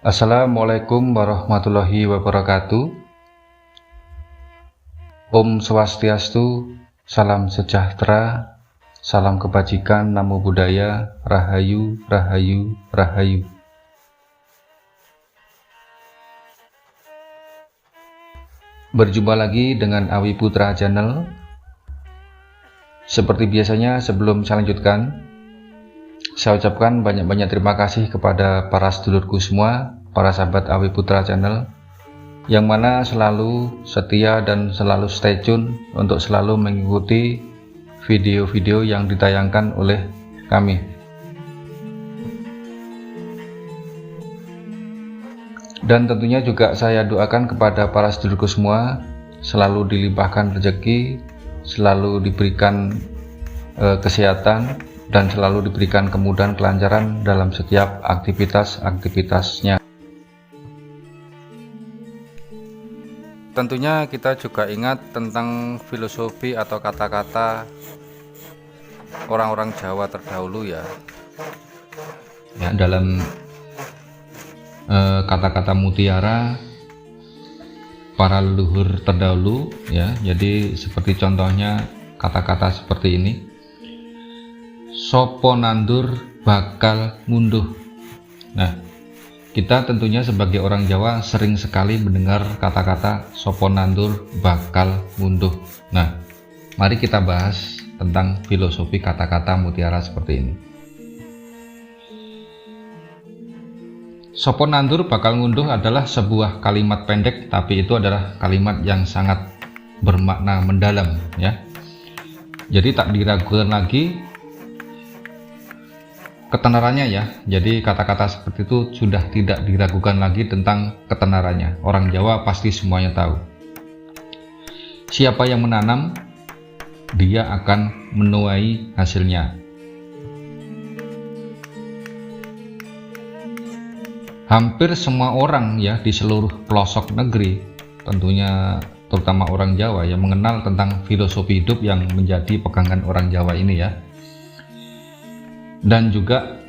Assalamualaikum warahmatullahi wabarakatuh. Om Swastiastu, salam sejahtera, salam kebajikan, namo buddhaya, rahayu, rahayu, rahayu. Berjumpa lagi dengan Awi Putra Channel. Seperti biasanya, sebelum saya lanjutkan, saya ucapkan banyak-banyak terima kasih kepada para sedulurku semua, para sahabat Awi Putra Channel, yang mana selalu setia dan selalu stay tune untuk selalu mengikuti video-video yang ditayangkan oleh kami. Dan tentunya juga saya doakan kepada para sedulurku semua selalu dilimpahkan rezeki, selalu diberikan kesehatan, dan selalu diberikan kemudahan kelancaran dalam setiap aktivitas-aktivitasnya. Tentunya kita juga ingat tentang filosofi atau kata-kata orang-orang Jawa terdahulu ya. Dalam kata-kata mutiara para leluhur terdahulu ya. Jadi seperti contohnya kata-kata seperti ini. Sopo nandur bakal ngunduh. Nah, kita tentunya sebagai orang Jawa sering sekali mendengar kata-kata sopo nandur bakal ngunduh. Nah, mari kita bahas tentang filosofi kata-kata mutiara seperti ini. Sopo nandur bakal ngunduh adalah sebuah kalimat pendek, tapi itu adalah kalimat yang sangat bermakna mendalam ya. Jadi tak diragukan lagi ketenarannya ya. Jadi kata-kata seperti itu sudah tidak diragukan lagi tentang ketenarannya. Orang Jawa pasti semuanya tahu. Siapa yang menanam, dia akan menuai hasilnya. Hampir semua orang ya di seluruh pelosok negeri, tentunya terutama orang Jawa yang mengenal tentang filosofi hidup yang menjadi pegangan orang Jawa ini ya. Dan juga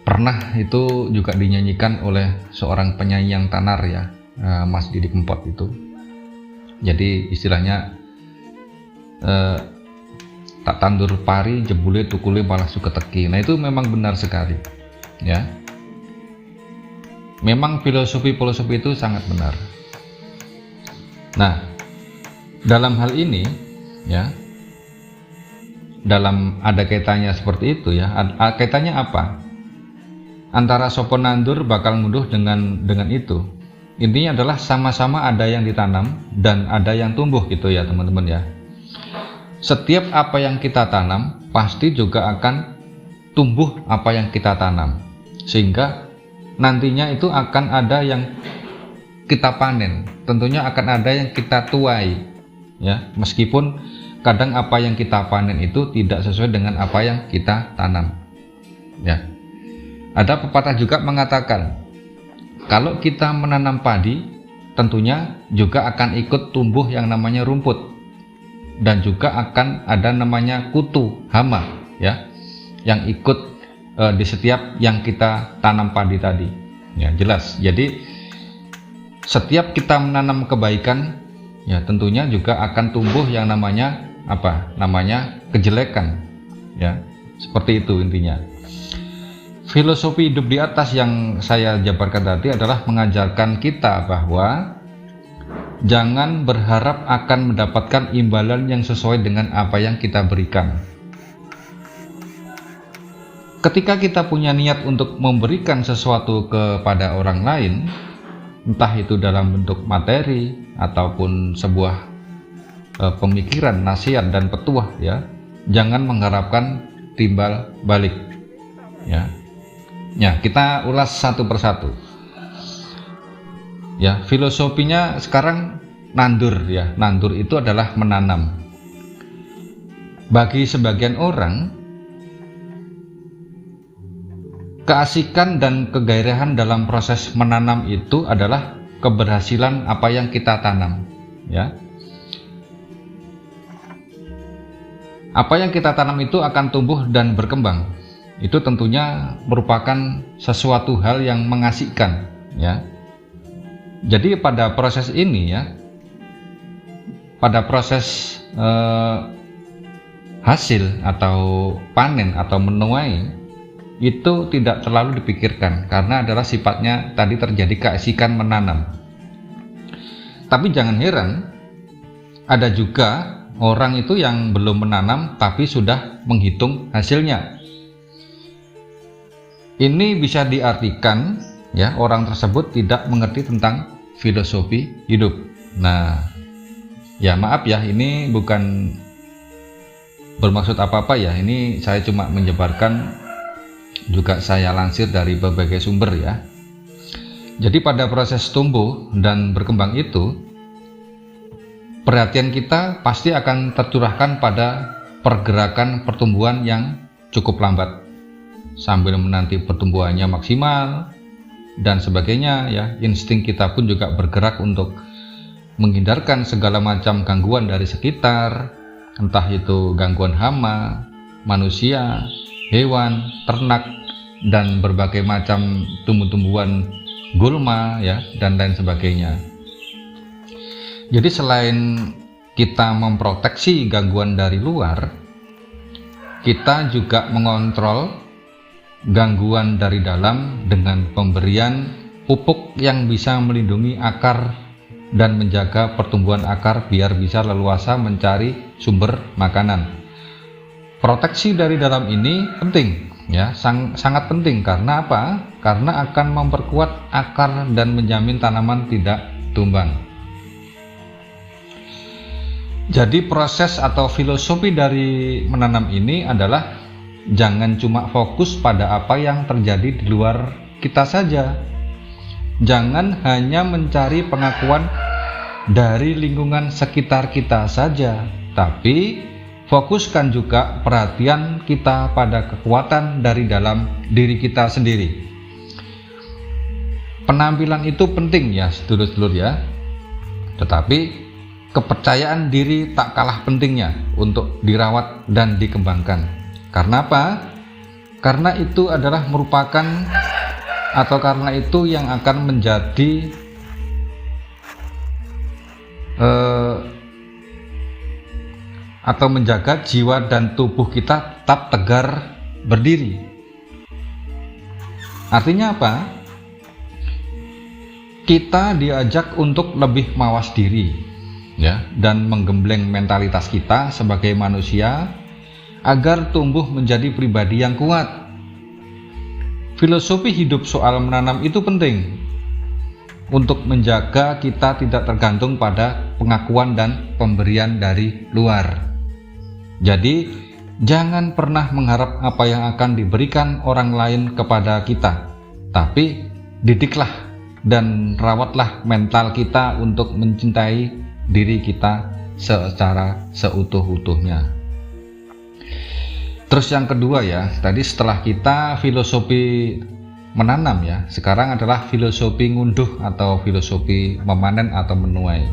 pernah itu juga dinyanyikan oleh seorang penyanyi yang tenar ya, Mas Didi Kempot itu. Jadi istilahnya tak tandur pari jebule tukule malah suka teki. Nah itu memang benar sekali ya. Memang filosofi itu sangat benar. Nah dalam hal ini ya, dalam ada kaitannya seperti itu ya. Kaitannya apa antara sopo nandur bakal ngunduh dengan itu? Intinya adalah sama-sama ada yang ditanam dan ada yang tumbuh gitu ya teman-teman ya. Setiap apa yang kita tanam pasti juga akan tumbuh apa yang kita tanam, sehingga nantinya itu akan ada yang kita panen, tentunya akan ada yang kita tuai ya. Meskipun kadang apa yang kita panen itu tidak sesuai dengan apa yang kita tanam ya. Ada pepatah juga mengatakan kalau kita menanam padi tentunya juga akan ikut tumbuh yang namanya rumput, dan juga akan ada namanya kutu, hama ya, yang ikut di setiap yang kita tanam padi tadi ya. Jelas. Jadi setiap kita menanam kebaikan ya, tentunya juga akan tumbuh yang namanya kejelekan ya. Seperti itu intinya. Filosofi hidup di atas yang saya jabarkan tadi adalah mengajarkan kita bahwa jangan berharap akan mendapatkan imbalan yang sesuai dengan apa yang kita berikan. Ketika kita punya niat untuk memberikan sesuatu kepada orang lain, entah itu dalam bentuk materi ataupun sebuah pemikiran, nasihat dan petuah ya. Jangan mengharapkan timbal balik ya. Ya, kita ulas satu persatu. Ya, filosofinya sekarang nandur ya. Nandur itu adalah menanam. Bagi sebagian orang, keasikan dan kegairahan dalam proses menanam itu adalah keberhasilan apa yang kita tanam ya. Apa yang kita tanam itu akan tumbuh dan berkembang. Itu tentunya merupakan sesuatu hal yang mengasihkan ya. Jadi pada proses ini ya, pada proses hasil atau panen atau menuai itu tidak terlalu dipikirkan karena adalah sifatnya tadi terjadi keasikan menanam. Tapi jangan heran, ada juga orang itu yang belum menanam tapi sudah menghitung hasilnya. Ini bisa diartikan ya, orang tersebut tidak mengerti tentang filosofi hidup. Nah, ya maaf ya, ini bukan bermaksud apa-apa ya, ini saya cuma menyebarkan, juga saya lansir dari berbagai sumber ya. Jadi pada proses tumbuh dan berkembang itu, perhatian kita pasti akan tercurahkan pada pergerakan pertumbuhan yang cukup lambat, sambil menanti pertumbuhannya maksimal dan sebagainya ya. Insting kita pun juga bergerak untuk menghindarkan segala macam gangguan dari sekitar, entah itu gangguan hama, manusia, hewan, ternak, dan berbagai macam tumbuh-tumbuhan gulma ya, dan lain sebagainya. Jadi selain kita memproteksi gangguan dari luar, kita juga mengontrol gangguan dari dalam dengan pemberian pupuk yang bisa melindungi akar dan menjaga pertumbuhan akar biar bisa leluasa mencari sumber makanan. Proteksi dari dalam ini penting ya, sangat penting. Karena apa? Karena akan memperkuat akar dan menjamin tanaman tidak tumbang. Jadi proses atau filosofi dari menanam ini adalah jangan cuma fokus pada apa yang terjadi di luar kita saja. Jangan hanya mencari pengakuan dari lingkungan sekitar kita saja, tapi fokuskan juga perhatian kita pada kekuatan dari dalam diri kita sendiri. Penampilan itu penting ya sedulur-sedulur ya, tetapi kepercayaan diri tak kalah pentingnya untuk dirawat dan dikembangkan. Karena apa? Karena itu adalah merupakan, atau karena itu yang akan menjadi atau menjaga jiwa dan tubuh kita tetap tegar berdiri. Artinya apa? Kita diajak untuk lebih mawas diri ya, dan menggembleng mentalitas kita sebagai manusia agar tumbuh menjadi pribadi yang kuat. Filosofi hidup soal menanam itu penting untuk menjaga kita tidak tergantung pada pengakuan dan pemberian dari luar. Jadi jangan pernah mengharap apa yang akan diberikan orang lain kepada kita, tapi didiklah dan rawatlah mental kita untuk mencintai diri kita secara seutuh-utuhnya. Terus yang kedua ya, tadi setelah kita filosofi menanam ya, sekarang adalah filosofi ngunduh atau filosofi memanen atau menuai.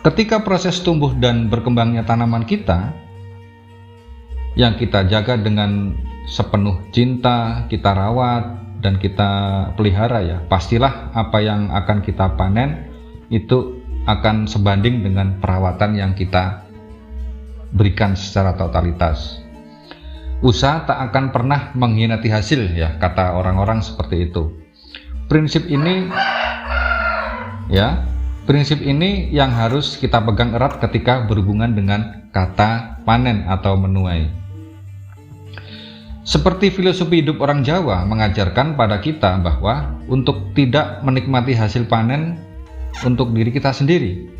Ketika proses tumbuh dan berkembangnya tanaman kita yang kita jaga dengan sepenuh cinta, kita rawat dan kita pelihara ya, pastilah apa yang akan kita panen itu akan sebanding dengan perawatan yang kita berikan secara totalitas. Usaha tak akan pernah mengkhianati hasil ya, kata orang-orang seperti itu. Prinsip ini ya, prinsip ini yang harus kita pegang erat ketika berhubungan dengan kata panen atau menuai. Seperti filosofi hidup orang Jawa mengajarkan pada kita bahwa untuk tidak menikmati hasil panen untuk diri kita sendiri.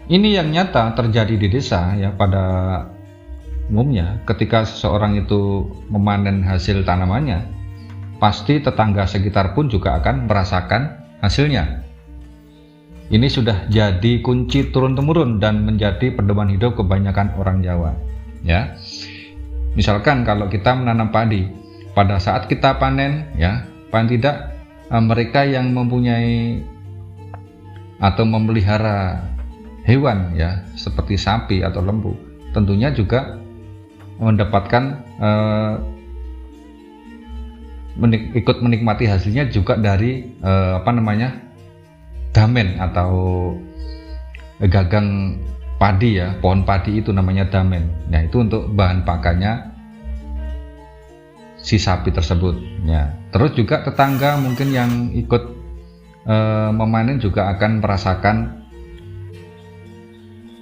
Ini yang nyata terjadi di desa ya, pada umumnya ketika seseorang itu memanen hasil tanamannya, pasti tetangga sekitar pun juga akan merasakan hasilnya. Ini sudah jadi kunci turun-temurun dan menjadi pedoman hidup kebanyakan orang Jawa ya. Misalkan kalau kita menanam padi, pada saat kita panen ya, paling tidak mereka yang mempunyai atau memelihara hewan ya, seperti sapi atau lembu, tentunya juga mendapatkan ikut menikmati hasilnya juga dari damen atau gagang padi ya, pohon padi itu namanya damen. Nah, itu untuk bahan pakannya si sapi tersebut ya. Terus juga tetangga mungkin yang ikut memanen juga akan merasakan,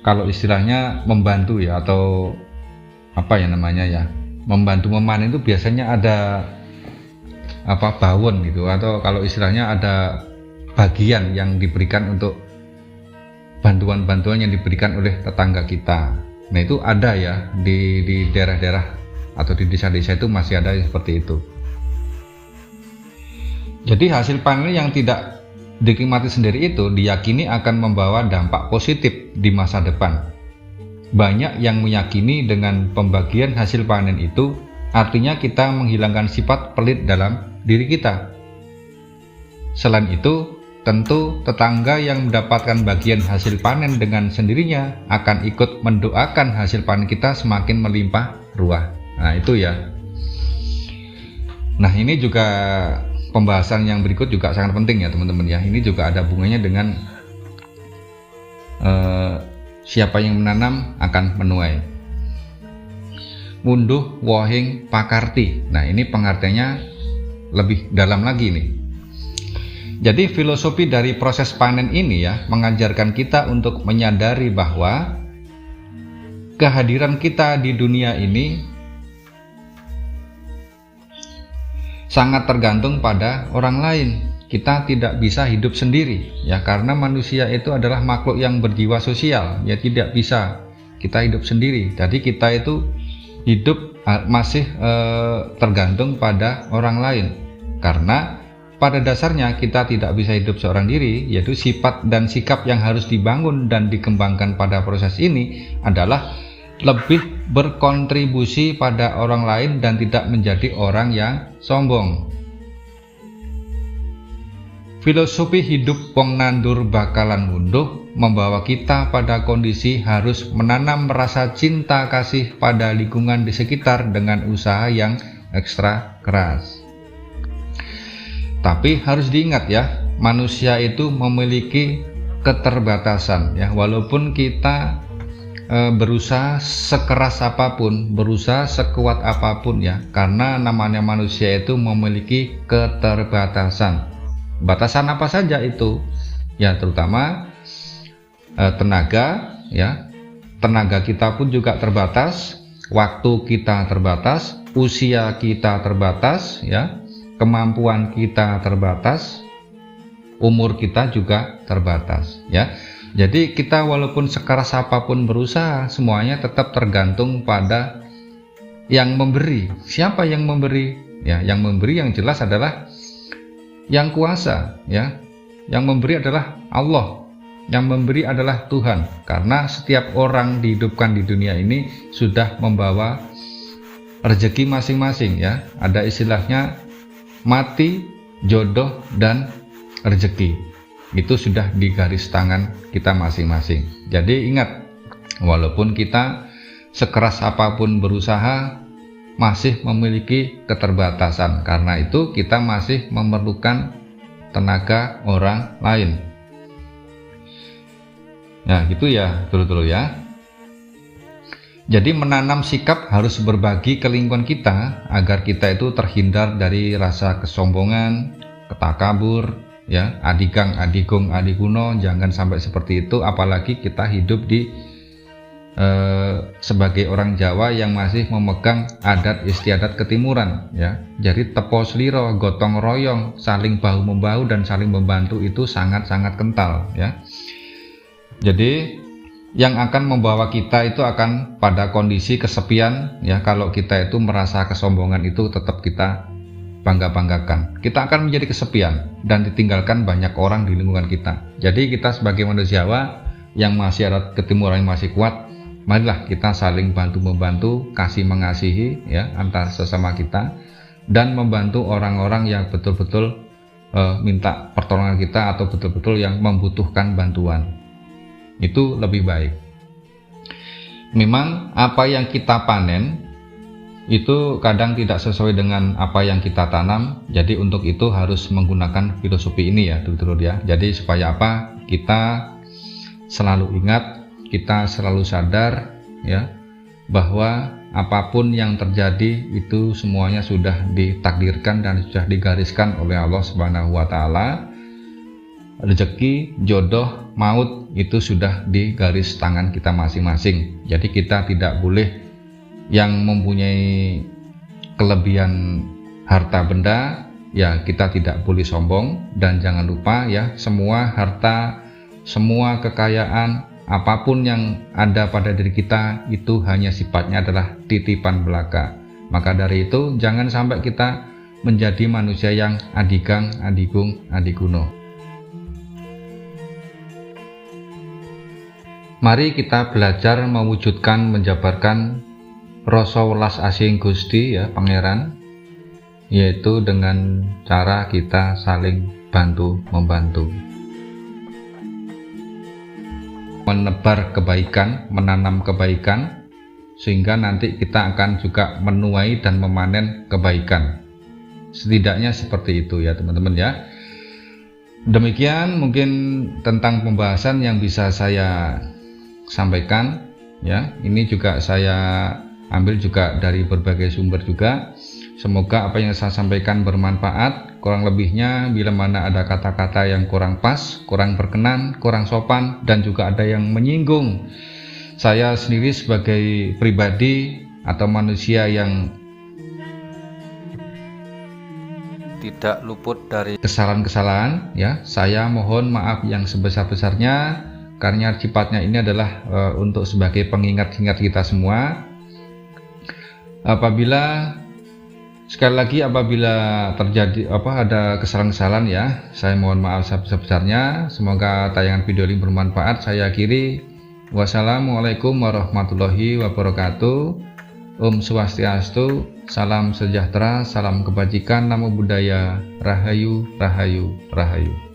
kalau istilahnya membantu ya, atau membantu memanen itu biasanya ada bawon gitu, atau kalau istilahnya ada bagian yang diberikan untuk bantuan-bantuan yang diberikan oleh tetangga kita. Nah, itu ada ya di daerah-daerah atau di desa-desa itu masih ada seperti itu. Jadi hasil panen yang tidak dinikmati sendiri itu diyakini akan membawa dampak positif di masa depan. Banyak yang meyakini dengan pembagian hasil panen itu artinya kita menghilangkan sifat pelit dalam diri kita. Selain itu, tentu tetangga yang mendapatkan bagian hasil panen dengan sendirinya akan ikut mendoakan hasil panen kita semakin melimpah ruah. Nah, itu ya. Nah, ini juga pembahasan yang berikut juga sangat penting ya teman-teman ya. Ini juga ada hubungannya dengan siapa yang menanam akan menuai. Ngunduh wohing pakarti. Nah, ini pengertiannya lebih dalam lagi nih. Jadi filosofi dari proses panen ini ya mengajarkan kita untuk menyadari bahwa kehadiran kita di dunia ini sangat tergantung pada orang lain. Kita tidak bisa hidup sendiri ya, karena manusia itu adalah makhluk yang berjiwa sosial ya, tidak bisa kita hidup sendiri. Jadi kita itu hidup masih tergantung pada orang lain, karena pada dasarnya kita tidak bisa hidup seorang diri, yaitu sifat dan sikap yang harus dibangun dan dikembangkan pada proses ini adalah lebih berkontribusi pada orang lain dan tidak menjadi orang yang sombong. Filosofi hidup wong nandur bakalan ngunduh membawa kita pada kondisi harus menanam rasa cinta kasih pada lingkungan di sekitar dengan usaha yang ekstra keras. Tapi harus diingat ya, manusia itu memiliki keterbatasan ya, walaupun kita berusaha sekeras apapun, berusaha sekuat apapun ya, karena namanya manusia itu memiliki keterbatasan. Batasan apa saja itu? Ya, terutama tenaga ya. Tenaga kita pun juga terbatas, waktu kita terbatas, usia kita terbatas ya. Kemampuan kita terbatas, umur kita juga terbatas ya. Jadi kita walaupun sekeras apapun berusaha, semuanya tetap tergantung pada yang memberi. Siapa yang memberi? Ya, yang memberi yang jelas adalah yang kuasa ya. Yang memberi adalah Allah. Yang memberi adalah Tuhan. Karena setiap orang dihidupkan di dunia ini sudah membawa rezeki masing-masing ya. Ada istilahnya mati, jodoh, dan rezeki. Itu sudah di garis tangan kita masing-masing. Jadi ingat, walaupun kita sekeras apapun berusaha, masih memiliki keterbatasan. Karena itu kita masih memerlukan tenaga orang lain. Nah, gitu ya, dulu ya. Jadi menanam sikap harus berbagi ke lingkungan kita agar kita itu terhindar dari rasa kesombongan, ketakabur, ya, adigang, adigung, adikuno, jangan sampai seperti itu. Apalagi kita hidup di sebagai orang Jawa yang masih memegang adat istiadat ketimuran ya. Jadi tepo sliro, gotong royong, saling bahu membahu dan saling membantu itu sangat-sangat kental ya. Jadi yang akan membawa kita itu akan pada kondisi kesepian ya. Kalau kita itu merasa kesombongan itu tetap kita bangga-banggakan, kita akan menjadi kesepian dan ditinggalkan banyak orang di lingkungan kita. Jadi kita sebagai manusia Jawa yang masih adat ketimuran yang masih kuat, marilah kita saling bantu-membantu, kasih mengasihi ya antar sesama kita, dan membantu orang-orang yang betul-betul minta pertolongan kita atau betul-betul yang membutuhkan bantuan. Itu lebih baik. Memang apa yang kita panen itu kadang tidak sesuai dengan apa yang kita tanam. Jadi untuk itu harus menggunakan filosofi ini ya, dulu ya. Jadi supaya apa? Kita selalu ingat, kita selalu sadar ya bahwa apapun yang terjadi itu semuanya sudah ditakdirkan dan sudah digariskan oleh Allah Subhanahu wa taala. Rezeki, jodoh, maut itu sudah di garis tangan kita masing-masing. Jadi kita tidak boleh yang mempunyai kelebihan harta benda ya, kita tidak boleh sombong. Dan jangan lupa ya, semua harta, semua kekayaan, apapun yang ada pada diri kita itu hanya sifatnya adalah titipan belaka. Maka dari itu jangan sampai kita menjadi manusia yang adigang, adigung, adiguno. Mari kita belajar mewujudkan, menjabarkan rasa welas asih Gusti ya Pangeran, yaitu dengan cara kita saling bantu-membantu, menebar kebaikan, menanam kebaikan, sehingga nanti kita akan juga menuai dan memanen kebaikan. Setidaknya seperti itu ya teman-teman ya. Demikian mungkin tentang pembahasan yang bisa saya sampaikan ya. Ini juga saya ambil juga dari berbagai sumber juga. Semoga apa yang saya sampaikan bermanfaat. Kurang lebihnya bila mana ada kata-kata yang kurang pas, kurang berkenan, kurang sopan, dan juga ada yang menyinggung saya sendiri sebagai pribadi atau manusia yang tidak luput dari kesalahan-kesalahan ya, saya mohon maaf yang sebesar-besarnya, karena sifatnya ini adalah untuk sebagai pengingat-ingat kita semua. Apabila sekali lagi apabila terjadi ada kesalahan-kesalahan ya, saya mohon maaf sebesar-besarnya. Semoga tayangan video ini bermanfaat. Saya akhiri. Wassalamualaikum warahmatullahi wabarakatuh. Om Swastiastu, salam sejahtera, salam kebajikan, namo buddhaya, rahayu, rahayu, rahayu.